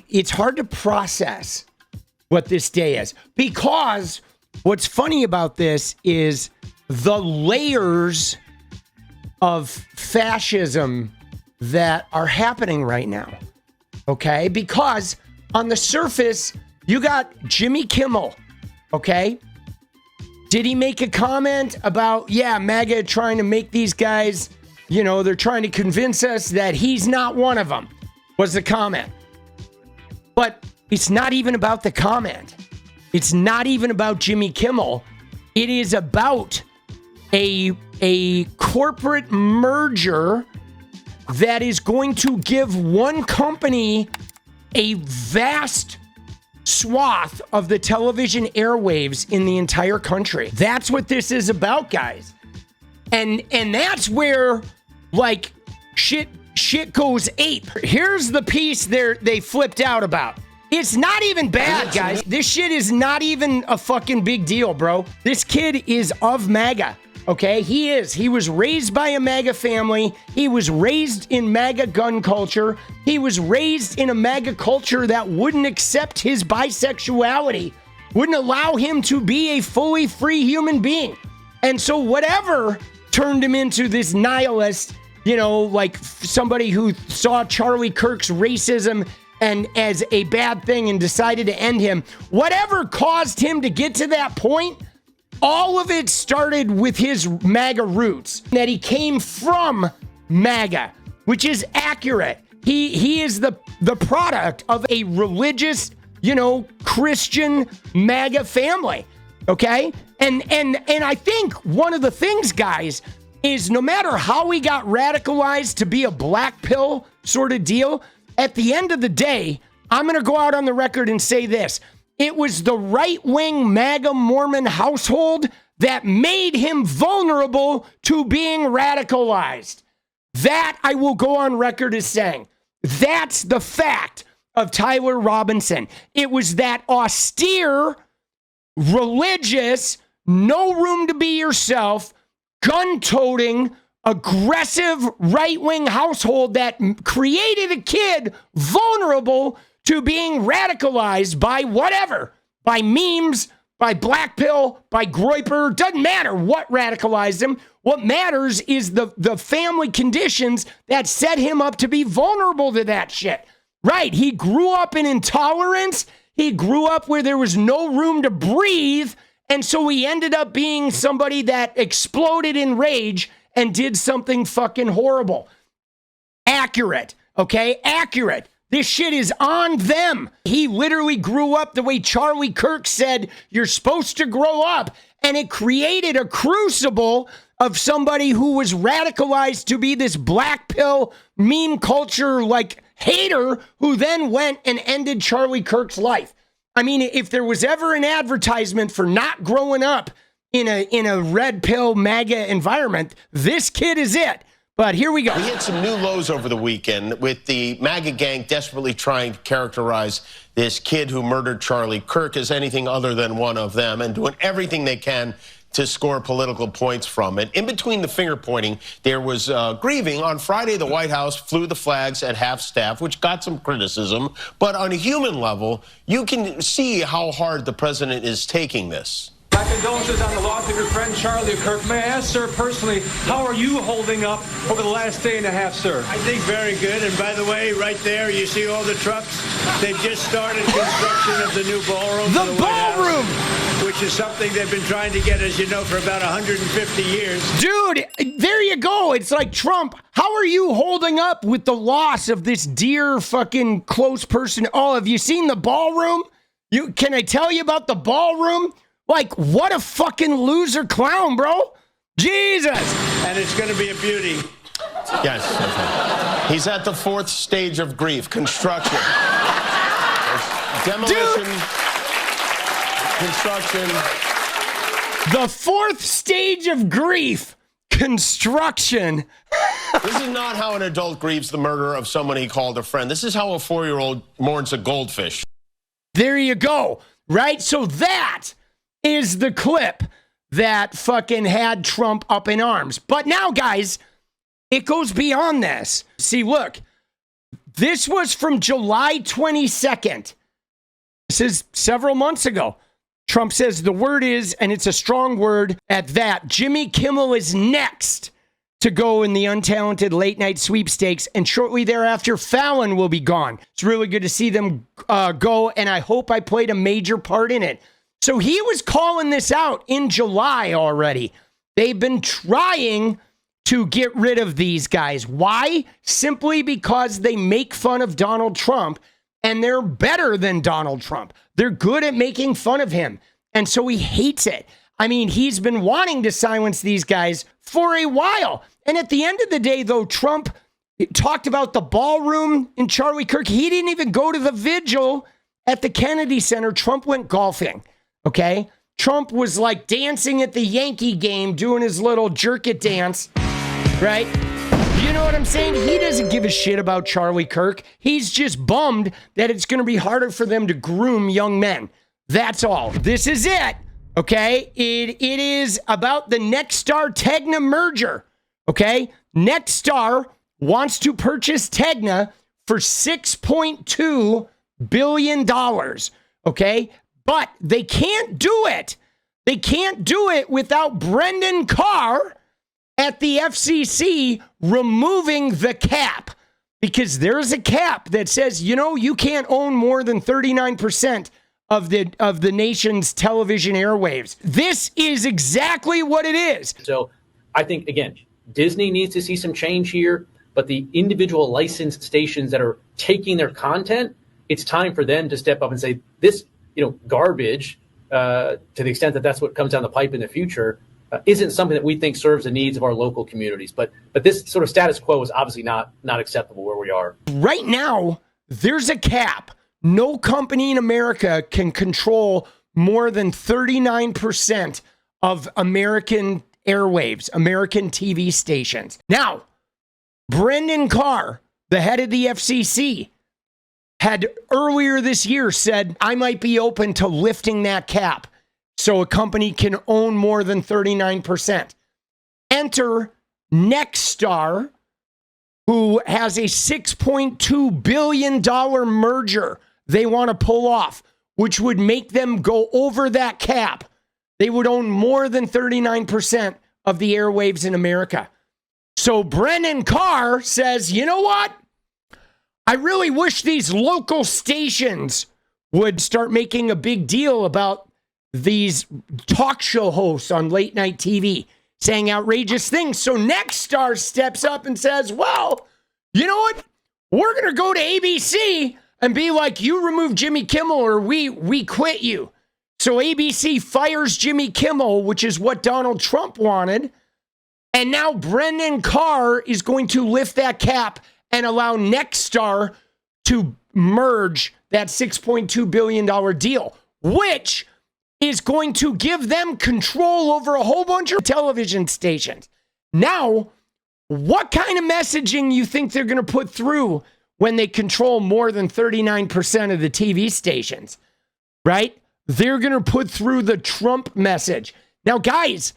it's hard to process what this day is, because what's funny about this is the layers of fascism that are happening right now. Okay? Because on the surface, you got Jimmy Kimmel. Okay? Did he make a comment about, yeah, MAGA trying to make these guys, you know, they're trying to convince us that he's not one of them, was the comment. But it's not even about the comment. It's not even about Jimmy Kimmel. It is about a corporate merger that is going to give one company a vast swath of the television airwaves in the entire country. That's what this is about, guys. And that's where, like, shit goes ape. Here's the piece they flipped out about. It's not even bad, guys. This shit is not even a fucking big deal, bro. This kid is of MAGA, okay? He is. He was raised by a MAGA family. He was raised in MAGA gun culture. He was raised in a MAGA culture that wouldn't accept his bisexuality, wouldn't allow him to be a fully free human being. And so whatever turned him into this nihilist, you know, like somebody who saw Charlie Kirk's racism and as a bad thing and decided to end him, whatever caused him to get to that point, all of it started with his MAGA roots, that he came from MAGA, which is accurate. He is the product of a religious, you know, Christian MAGA family, okay? And I think one of the things, guys, is no matter how he got radicalized to be a black pill sort of deal, at the end of the day, I'm going to go out on the record and say this. It was the right-wing MAGA Mormon household that made him vulnerable to being radicalized. That I will go on record as saying. That's the fact of Tyler Robinson. It was that austere, religious, no room to be yourself, gun-toting, aggressive right-wing household that created a kid vulnerable to being radicalized by whatever, by memes, by black pill, by Groyper. Doesn't matter what radicalized him. What matters is the family conditions that set him up to be vulnerable to that shit. Right, he grew up in intolerance. He grew up where there was no room to breathe, and so he ended up being somebody that exploded in rage and did something fucking horrible. Accurate, okay? Accurate. This shit is on them. He literally grew up the way Charlie Kirk said you're supposed to grow up, and it created a crucible of somebody who was radicalized to be this black pill meme culture like hater who then went and ended Charlie Kirk's life. I mean, if there was ever an advertisement for not growing up in a red pill MAGA environment, this kid is it. But here we go. We had some new lows over the weekend with the MAGA gang desperately trying to characterize this kid who murdered Charlie Kirk as anything other than one of them and doing everything they can to score political points from it. In between the finger pointing, there was grieving. On Friday, the White House flew the flags at half staff, which got some criticism. But on a human level, you can see how hard the president is taking this. My condolences on the loss of your friend Charlie Kirk. May I ask, sir, personally, how are you holding up over the last day and a half, sir? I think very good. And by the way, right there, you see all the trucks? They've just started construction of the new ballroom. The ballroom! Which is something they've been trying to get, as you know, for about 150 years. Dude, there you go. It's like Trump. How are you holding up with the loss of this dear fucking close person? Oh, have you seen the ballroom? Can I tell you about the ballroom? Like, what a fucking loser clown, bro. Jesus. And it's going to be a beauty. Yes. He's at the fourth stage of grief, construction. Demolition, dude. Construction. The fourth stage of grief, construction. This is not how an adult grieves the murder of someone he called a friend. This is how a 4-year-old mourns a goldfish. There you go, right? So that is the clip that fucking had Trump up in arms. But now, guys, it goes beyond this. See, look, This was from July 22nd. This is several months ago. Trump says the word is, and it's a strong word at that, Jimmy Kimmel is next to go in the untalented late night sweepstakes, and shortly thereafter, Fallon will be gone. It's really good to see them go, and I hope I played a major part in it. So he was calling this out in July already. They've been trying to get rid of these guys. Why? Simply because they make fun of Donald Trump, and they're better than Donald Trump. They're good at making fun of him, and so he hates it. I mean, he's been wanting to silence these guys for a while. And at the end of the day, though, Trump talked about the ballroom in Charlie Kirk. He didn't even go to the vigil at the Kennedy Center. Trump went golfing, okay? Trump was like dancing at the Yankee game, doing his little jerk it dance, right? You know what I'm saying? He doesn't give a shit about Charlie Kirk. He's just bummed that it's going to be harder for them to groom young men. That's all. This is it, okay? It is about the Nexstar-Tegna merger, okay? Nexstar wants to purchase Tegna for $6.2 billion, okay? But they can't do it. They can't do it without Brendan Carr at the FCC removing the cap, because there's a cap that says, you know, you can't own more than 39% of the nation's television airwaves. This is exactly what it is. So I think, again, Disney needs to see some change here, but the individual licensed stations that are taking their content, it's time for them to step up and say, this, garbage, to the extent that that's what comes down the pipe in the future, isn't something that we think serves the needs of our local communities. But this sort of status quo is obviously not acceptable where we are. Right now, there's a cap. No company in America can control more than 39% of American airwaves, American TV stations. Now, Brendan Carr, the head of the FCC, had earlier this year said, I might be open to lifting that cap so a company can own more than 39%. Enter Nexstar, who has a $6.2 billion merger they want to pull off, which would make them go over that cap. They would own more than 39% of the airwaves in America. So Brendan Carr says, you know what? I really wish these local stations would start making a big deal about these talk show hosts on late night TV saying outrageous things. So Nexstar steps up and says, well, you know what? We're going to go to ABC and be like, you remove Jimmy Kimmel or we quit you. So ABC fires Jimmy Kimmel, which is what Donald Trump wanted. And now Brendan Carr is going to lift that cap and allow Nexstar to merge that $6.2 billion deal, which is going to give them control over a whole bunch of television stations. Now, what kind of messaging you think they're going to put through when they control more than 39% of the TV stations, right? They're going to put through the Trump message. Now, guys,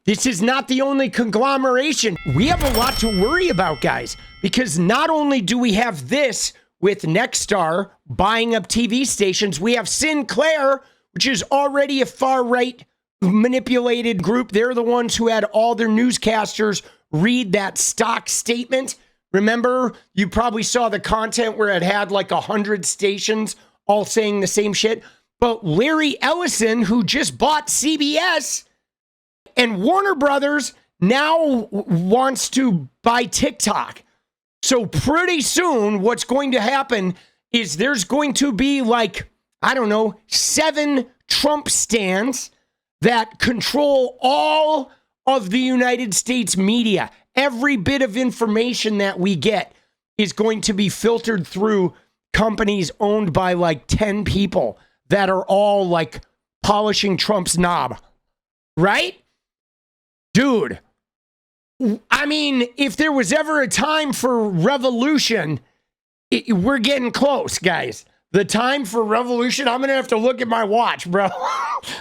this is not the only conglomeration. We have a lot to worry about, guys, because not only do we have this with Nexstar buying up TV stations, we have Sinclair, which is already a far-right manipulated group. They're the ones who had all their newscasters read that stock statement. Remember, you probably saw the content where it had like 100 stations all saying the same shit. But Larry Ellison, who just bought CBS, and Warner Brothers now wants to buy TikTok. So pretty soon, what's going to happen is there's going to be like, 7 Trump stands that control all of the United States media. Every bit of information that we get is going to be filtered through companies owned by like 10 people that are all like polishing Trump's knob, right? Dude, I mean, if there was ever a time for revolution, we're getting close, guys. The time for revolution, I'm going to have to look at my watch, bro.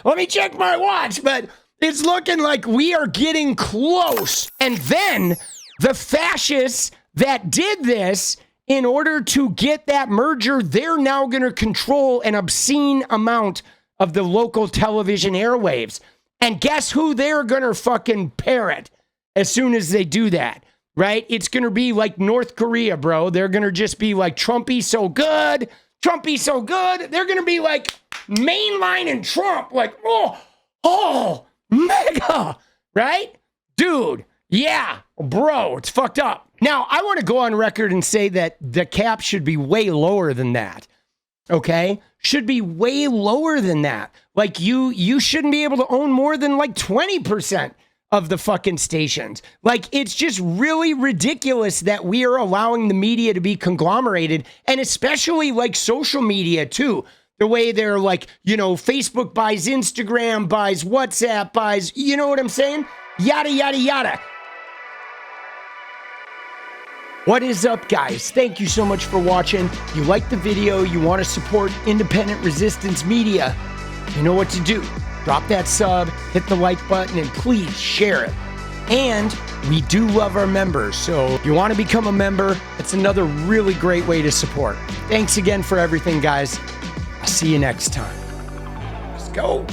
Let me check my watch, but it's looking like we are getting close. And then the fascists that did this in order to get that merger, they're now going to control an obscene amount of the local television airwaves. And guess who they're going to fucking parrot as soon as they do that, right? It's going to be like North Korea, bro. They're going to just be like, Trumpy so good. Trumpy so good. They're going to be like mainlining Trump. Like, oh, mega, right? Dude, yeah, bro, it's fucked up. Now, I want to go on record and say that the cap should be way lower than that. Okay? Should be way lower than that. Like you shouldn't be able to own more than like 20% of the fucking stations. Like, it's just really ridiculous that we are allowing the media to be conglomerated, and especially like social media too. The way they're like, you know, Facebook buys Instagram, buys WhatsApp, buys, you know what I'm saying? Yada, yada, yada. What is up, guys? Thank you so much for watching. You like the video, you want to support independent resistance media, you know what to do. Drop that sub, hit the like button, and please share it. And we do love our members, so if you want to become a member, it's another really great way to support. Thanks again for everything, guys. I'll see you next time. Let's go.